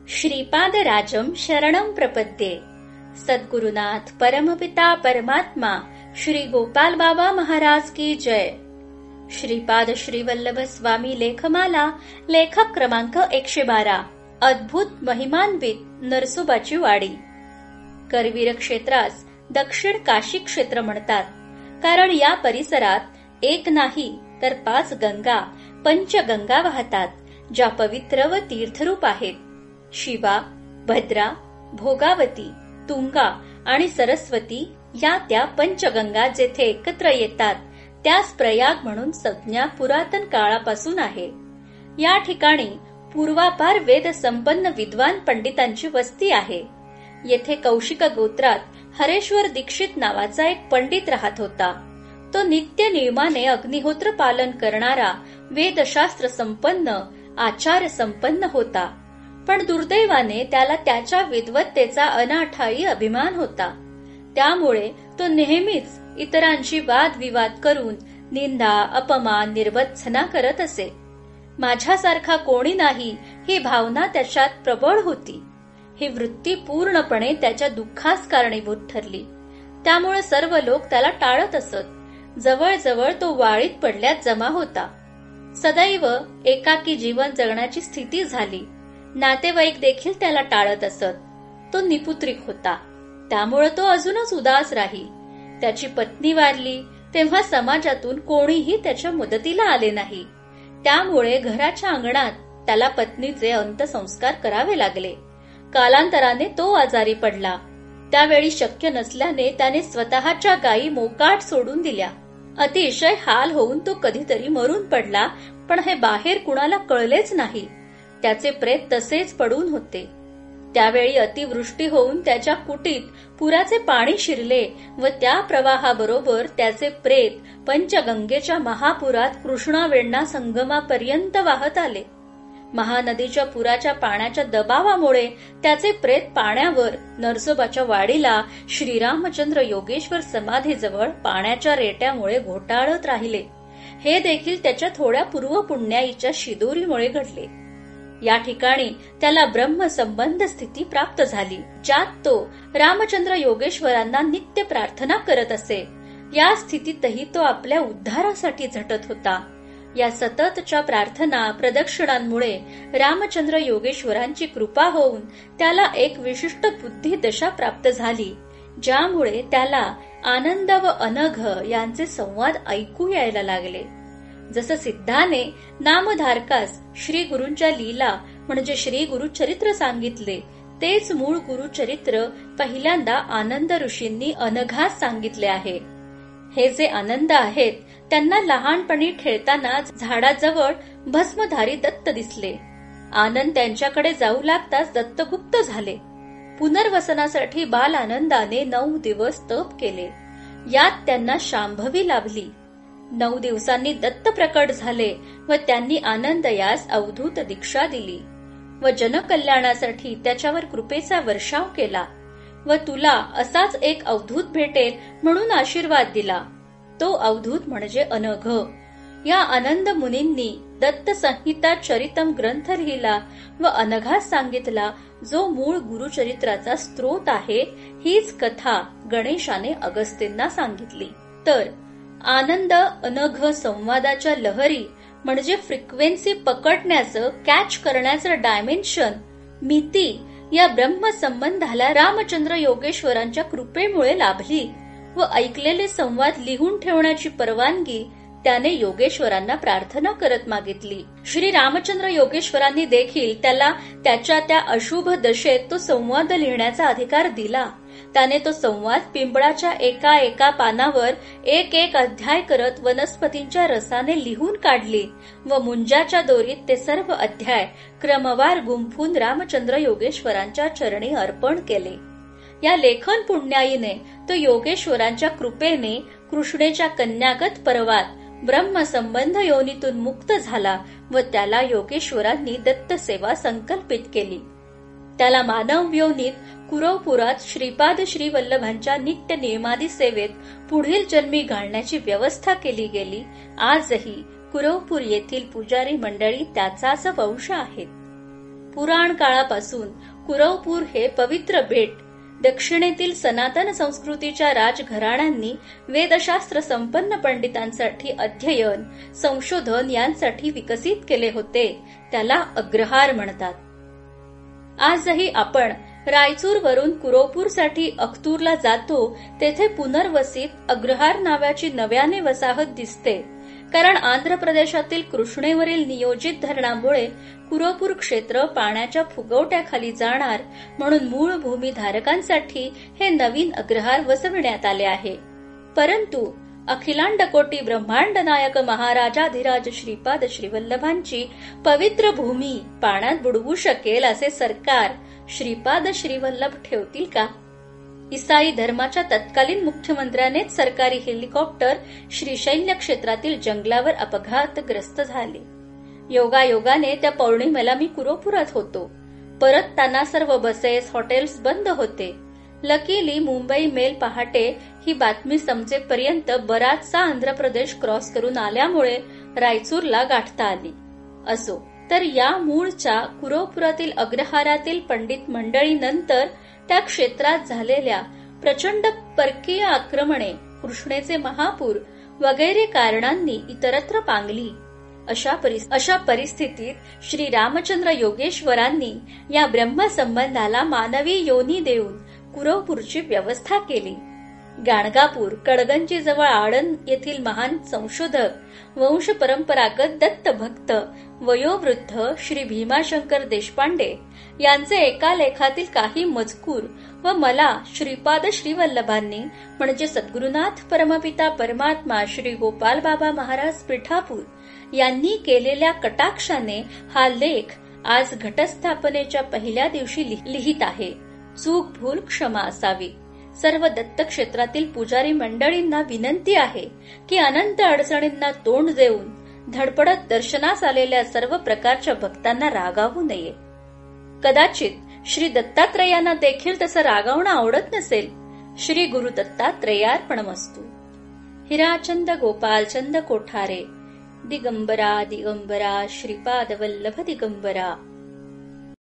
श्रीपादराजं शरणं प्रपद्ये. सद्गुरुनाथ परमपिता परमात्मा श्री गोपाल बाबा महाराज की जय. श्रीपाद श्रीवल्लभ स्वामी लेखमाला, लेखक क्रमांक 112. अद्भुत महिमान्वित नरसोबाची वाडी. करवीर क्षेत्रास दक्षिण काशी क्षेत्र म्हणतात, कारण या परिसरात एक नाही तर 5 गंगा, पंचगंगा वाहतात, ज्या पवित्र व तीर्थरूप आहेत. शिवा, भद्रा, भोगावती, तुंगा आणि सरस्वती या त्या पंचगंगा जेथे एकत्र येतात त्यास प्रयाग म्हणून संज्ञा पुरातन काळापासून आहे. या ठिकाणी पूर्वापार वेद संपन्न विद्वान पंडितांची वस्ती आहे. येथे कौशिक गोत्रात हरेश्वर दीक्षित नावाचा एक पंडित राहत होता. तो नित्य नियमाने अग्निहोत्र पालन करणारा, वेदशास्त्र संपन्न, आचार संपन्न होता. पण दुर्दैवाने त्याला त्याच्या विद्वत्तेचा अनाठायी अभिमान होता. त्यामुळे तो नेहमीच इतरांशी वादविवाद करून निंदा, अपमान, निर्वत्सना करत असे. माझ्यासारखा कोणी नाही ही भावना त्याच्यात प्रबळ होती. ही वृत्ती पूर्णपणे त्याच्या दुःखास कारणीभूत ठरली. त्यामुळे सर्व लोक त्याला टाळत असत. जवळजवळ तो वाळीत पडल्यात जमा होता. सदैव एकाकी जीवन जगण्याची स्थिती झाली. नातेवाईक देखील त्याला टाळत असत. तो निपुत्रिक होता, त्यामुळे तो अजूनच उदास राही. त्याची पत्नी वारली तेव्हा समाजातून कोणीही त्याच्या मदतीला आले नाही. त्यामुळे घराच्या अंगणात त्याला पत्नीचे अंत्यसंस्कार करावे लागले. कालांतराने तो आजारी पडला. त्यावेळी शक्य नसल्याने त्याने स्वतःच्या गायी मोकाट सोडून दिल्या. अतिशय हाल होऊन तो कधीतरी मरून पडला, पण हे बाहेर कुणाला कळलेच नाही. त्याचे प्रेत तसेच पडून होते. त्यावेळी अतिवृष्टी होऊन त्याच्या कुटीत पुराचे पाणी शिरले व त्या प्रवाहाबरोबर त्याचे प्रेत पंचगंगेच्या महापुरात कृष्णा वेण्णा संगमापर्यंत वाहत आले. महानदीच्या पुराच्या पाण्याच्या दबावामुळे त्याचे प्रेत पाण्यावर नरसोबाच्या वाडीला श्रीरामचंद्र योगेश्वर समाधीजवळ पाण्याच्या रेट्यामुळे घोटाळत राहिले. हे देखील त्याच्या थोड्या पूर्वपुण्याईच्या शिदोरीमुळे घडले. या ठिकाणी त्याला ब्रह्मसंबंध स्थिती प्राप्त झाली, ज्यात तो रामचंद्र योगेश्वरांना नित्य प्रार्थना करत असे. या स्थितीतही तो आपल्या उद्धारासाठी झटत होता. या सततच्या प्रार्थना प्रदक्षिणांमुळे रामचंद्र योगेश्वरांची कृपा होऊन त्याला एक विशिष्ट बुद्धी दशा प्राप्त झाली, ज्यामुळे त्याला आनंद व अनघ यांचे संवाद ऐकू यायला लागले. जसं सिद्धाने नामधारकास श्री गुरूंच्या लीला म्हणजे श्री गुरुचरित्र सांगितले, तेच मूळ गुरुचरित्र पहिल्यांदा आनंद ऋषींनी अनघास सांगितले आहे. हे जे आनंद आहेत त्यांना लहानपणी खेळताना झाडाजवळ भस्मधारी दत्त दिसले. आनंद त्यांच्याकडे जाऊ लागताच दत्त गुप्त झाले. पुनर्वसनासाठी बाल आनंदाने 9 दिवस तप केले. यात त्यांना शांभवी लाभली. 9 दिवसांनी दत्त प्रकट झाले व त्यांनी आनंद यास अवधूत दीक्षा दिली व जनकल्याणासाठी त्याच्यावर कृपेचा वर्षाव केला व तुला असाच एक अवधूत भेटेल म्हणून आशीर्वाद दिला. तो अवधूत म्हणजे अनघ. या आनंद मुनींनी दत्त संहिता चरितम ग्रंथ लिहिला व अनघास सांगितला, जो मूळ गुरुचरित्राचा स्रोत आहे. हीच कथा गणेशाने अगस्तींना सांगितली. तर आनंद अनघ संवादाच्या लहरी म्हणजे फ्रिक्वेन्सी पकडण्याचं, कॅच करण्याचं डायमेन्शन, मिती या ब्रह्मसंबंधाला रामचंद्र योगेश्वरांच्या कृपेमुळे लाभली व ऐकलेले संवाद लिहून ठेवण्याची परवानगी त्याने योगेश्वरांना प्रार्थना करत मागितली. श्री रामचंद्र योगेश्वरांनी देखील त्याला त्याच्या त्या अशुभ दशेत तो संवाद लिहिण्याचा अधिकार दिला. त्याने तो संवाद पिंपळाच्या एका पानावर एक अध्याय करत वनस्पतींच्या रसाने लिहून काढली व मुंजाच्या दोरीत ते सर्व अध्याय क्रमवार गुंफून रामचंद्र योगेश्वरांच्या चरणी अर्पण केले. या लेखन पुण्याईने तो योगेश्वरांच्या कृपेने कृष्णेच्या कन्यागत पर्वात ब्रह्मसंबंध योनीतून मुक्त झाला व त्याला योगेश्वरांनी दत्तसेवा संकल्पित केली. त्याला मानव योनीत कुरवपुरात श्रीपाद श्रीवल्लभांच्या नित्य नियमादी सेवेत पुढील जन्मी घालण्याची व्यवस्था केली गेली. आजही कुरवपूर येथील पुजारी मंडळी त्याचाच वंश आहेत. पुराण काळापासून कुरवपूर हे पवित्र बेट दक्षिणेतील सनातन संस्कृतीच्या राजघराण्यांनी वेदशास्त्र संपन्न पंडितांसाठी अध्ययन, संशोधन यांसाठी विकसित केले होते. त्याला अग्रहार म्हणतात. आजही आपण रायचूरवरून कुरवपूरसाठी अख्तूरला जातो तेथे पुनर्वसित अग्रहार नावाची नव्याने वसाहत दिसते. कारण आंध्र प्रदेशातील कृष्णेवरील नियोजित धरणामुळे कुरवपूर क्षेत्र पाण्याच्या फुगवट्याखाली जाणार म्हणून मूळ भूमीधारकांसाठी हे नवीन अग्रहार वसविण्यात आले आहे. परंतु अखिलांडकोटी ब्रह्मांड नायक महाराजाधिराज श्रीपाद श्रीवल्लभांची पवित्र भूमी पाण्यात बुडवू शकेल असे सरकार श्रीपाद श्रीवल्लभ ठेवतील का? ईसाई धर्माच्या तत्कालीन मुख्यमंत्र्यानेच सरकारी हेलिकॉप्टर श्रीशैल्य क्षेत्रातील जंगलावर अपघातग्रस्त झाले. योगायोगाने त्या पौर्णिमेला मी कुरवपुरात होतो. परतताना सर्व बसेस, हॉटेल्स बंद होते. लकीली मुंबई मेल पहाटे ही बातमी समजेपर्यंत बराचसा आंध्र प्रदेश क्रॉस करून आल्यामुळे रायचूरला गाठता आली. असो, तर या मूळच्या कुरवपुरातील अग्रहारातील पंडित मंडळीनंतर त्या क्षेत्रात झालेल्या प्रचंड परकीय आक्रमणे, कृष्णेचे महापूर वगैरे कारणांनी इतरत्र पांगली. अशा परिस्थितीत श्री रामचंद्र योगेश्वरांनी या ब्रह्मसंबंधाला मानवी योनी देऊन कुरवपूरची व्यवस्था केली. गाणगापूर, कडगंजी जवळ आळंद येथील महान संशोधक, वंश परंपरागत दत्तभक्त, वयोवृद्ध श्री भीमाशंकर देशपांडे यांचे एका लेखातील काही मजकूर व मला श्रीपाद श्रीवल्लभांनी म्हणजे सद्गुरुनाथ परमपिता परमात्मा श्री गोपाल बाबा महाराज पिठापूर यांनी केलेल्या कटाक्षाने हा लेख आज घटस्थापनेच्या पहिल्या दिवशी लिहित आहे. चूक भूल क्षमा असावी. सर्व दत्तक्षेत्रातील पुजारी मंडळींना विनंती आहे की अनंत अडचणींना तोंड देऊन धडपडत दर्शनास आलेल्या सर्व प्रकारच्या भक्तांना रागावू नये. कदाचित श्री दत्तात्रयांना देखील तसं रागावणं आवडत नसेल. श्री गुरु दत्तात्रयार्पणमस्तु. हिराचंद गोपालचंद कोठारे. दिगंबरा दिगंबरा श्रीपाद वल्लभ दिगंबरा.